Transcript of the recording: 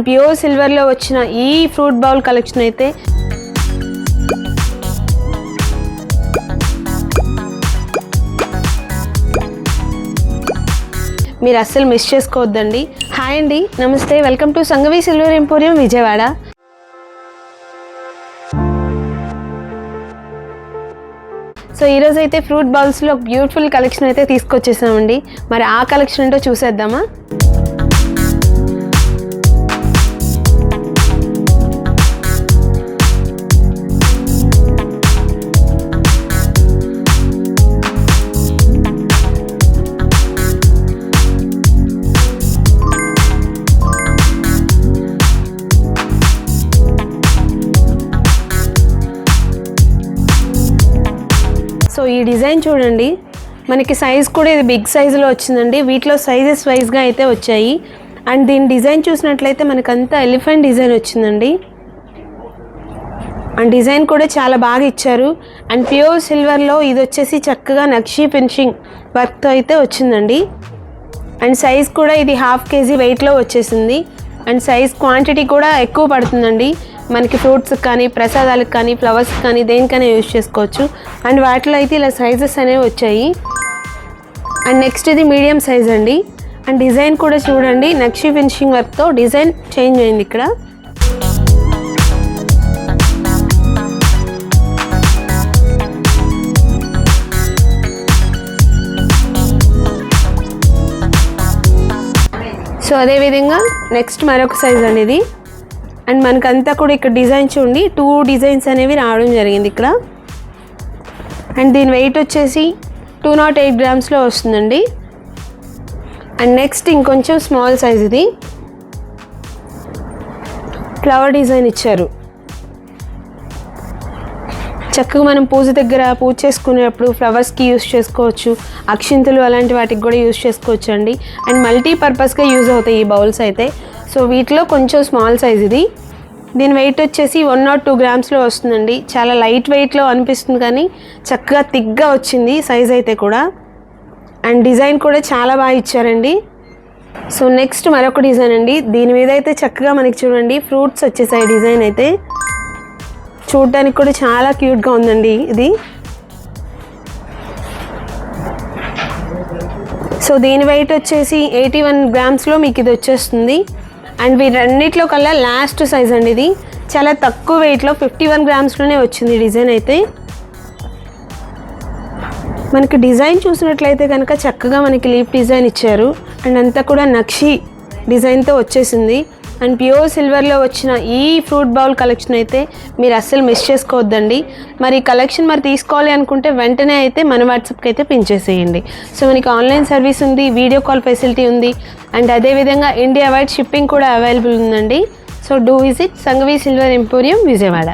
Pure సిల్వర్లో వచ్చిన ఈ fruit bowl collection అయితే మీరు అస్సలు మిస్ చేసుకోవద్దండి. హాయ్ అండి, నమస్తే, welcome to Sanghavi silver emporium Vijayawada. So ఈరోజు అయితే ఫ్రూట్ బౌల్స్లో బ్యూటిఫుల్ కలెక్షన్ అయితే తీసుకొచ్చేసామండి. మరి ఆ కలెక్షన్ ఏంటో చూసేద్దామా? సో ఈ డిజైన్ చూడండి, మనకి సైజ్ కూడా ఇది బిగ్ సైజులో వచ్చిందండి. వీటిలో సైజెస్ వైజ్గా అయితే వచ్చాయి. అండ్ దీని డిజైన్ చూసినట్లయితే మనకంతా ఎలిఫెంట్ డిజైన్ వచ్చిందండి. అండ్ డిజైన్ కూడా చాలా బాగా ఇచ్చారు. అండ్ ప్యూర్ సిల్వర్లో ఇది వచ్చేసి చక్కగా నక్షీ ఫినిషింగ్ వర్క్తో అయితే వచ్చిందండి. అండ్ సైజ్ కూడా ఇది 1/2 kg వెయిట్లో వచ్చేసింది. అండ్ సైజ్ క్వాంటిటీ కూడా ఎక్కువ పడుతుందండి. మనకి ఫ్రూట్స్కి కానీ, ప్రసాదాలకు కానీ, ఫ్లవర్స్కి కానీ, దేనికైనా యూజ్ చేసుకోవచ్చు. అండ్ వాటిలో అయితే ఇలా సైజెస్ అనేవి వచ్చాయి. అండ్ నెక్స్ట్ ఇది మీడియం సైజ్ అండి. అండ్ డిజైన్ కూడా చూడండి, నక్షీ ఫినిషింగ్ వర్క్తో డిజైన్ చేంజ్ అయింది ఇక్కడ. సో అదేవిధంగా నెక్స్ట్ మరొక సైజ్ అండి ఇది. అండ్ మనకంతా కూడా ఇక్కడ డిజైన్ చూడండి, 2 డిజైన్స్ అనేవి రావడం జరిగింది ఇక్కడ. అండ్ దీని వెయిట్ వచ్చేసి 208 grams వస్తుందండి. అండ్ నెక్స్ట్ ఇంకొంచెం స్మాల్ సైజ్, ఇది ఫ్లవర్ డిజైన్ ఇచ్చారు. చక్కగా మనం పూజ దగ్గర పూజ చేసుకునేటప్పుడు ఫ్లవర్స్కి యూజ్ చేసుకోవచ్చు, అక్షింతలు అలాంటి వాటికి కూడా యూజ్ చేసుకోవచ్చు అండి. అండ్ మల్టీపర్పస్గా యూజ్ అవుతాయి ఈ బౌల్స్ అయితే. సో వీటిలో కొంచెం స్మాల్ సైజ్ ఇది. దీని వెయిట్ వచ్చేసి 102 grams వస్తుందండి. చాలా లైట్ వెయిట్లో అనిపిస్తుంది కానీ చక్కగా థిక్గా వచ్చింది సైజ్ అయితే కూడా. అండ్ డిజైన్ కూడా చాలా బాగా ఇచ్చారండి. సో నెక్స్ట్ మరొక డిజైన్ అండి. దీని మీద అయితే చక్కగా మనకి చూడండి ఫ్రూట్స్ వచ్చేసాయి. డిజైన్ అయితే చూడడానికి కూడా చాలా క్యూట్గా ఉందండి ఇది. సో దీని వెయిట్ వచ్చేసి 81 grams మీకు ఇది వచ్చేస్తుంది. అండ్ వీటన్నిటిలో కల్లా లాస్ట్ సైజ్ అండి ఇది. చాలా తక్కువ వెయిట్లో 51 grams వచ్చింది డిజైన్ అయితే. మనకి డిజైన్ చూసినట్లయితే కనుక చక్కగా మనకి లీఫ్ డిజైన్ ఇచ్చారు. అండ్ అంతా కూడా నక్షీ డిజైన్తో వచ్చేసింది. అండ్ ప్యూర్ సిల్వర్లో వచ్చిన ఈ ఫ్రూట్ బౌల్ కలెక్షన్ అయితే మీరు అస్సలు మిస్ చేసుకోవద్దండి. మరి కలెక్షన్ మరి తీసుకోవాలి అనుకుంటే వెంటనే అయితే మన వాట్సాప్కి అయితే పిన్ చేసేయండి. సో మనకి ఆన్లైన్ సర్వీస్ ఉంది, వీడియో కాల్ ఫెసిలిటీ ఉంది. అండ్ అదేవిధంగా ఇండియా వైడ్ షిప్పింగ్ కూడా అవైలబుల్ ఉందండి. So do visit Sanghavi silver emporium Vijayawada.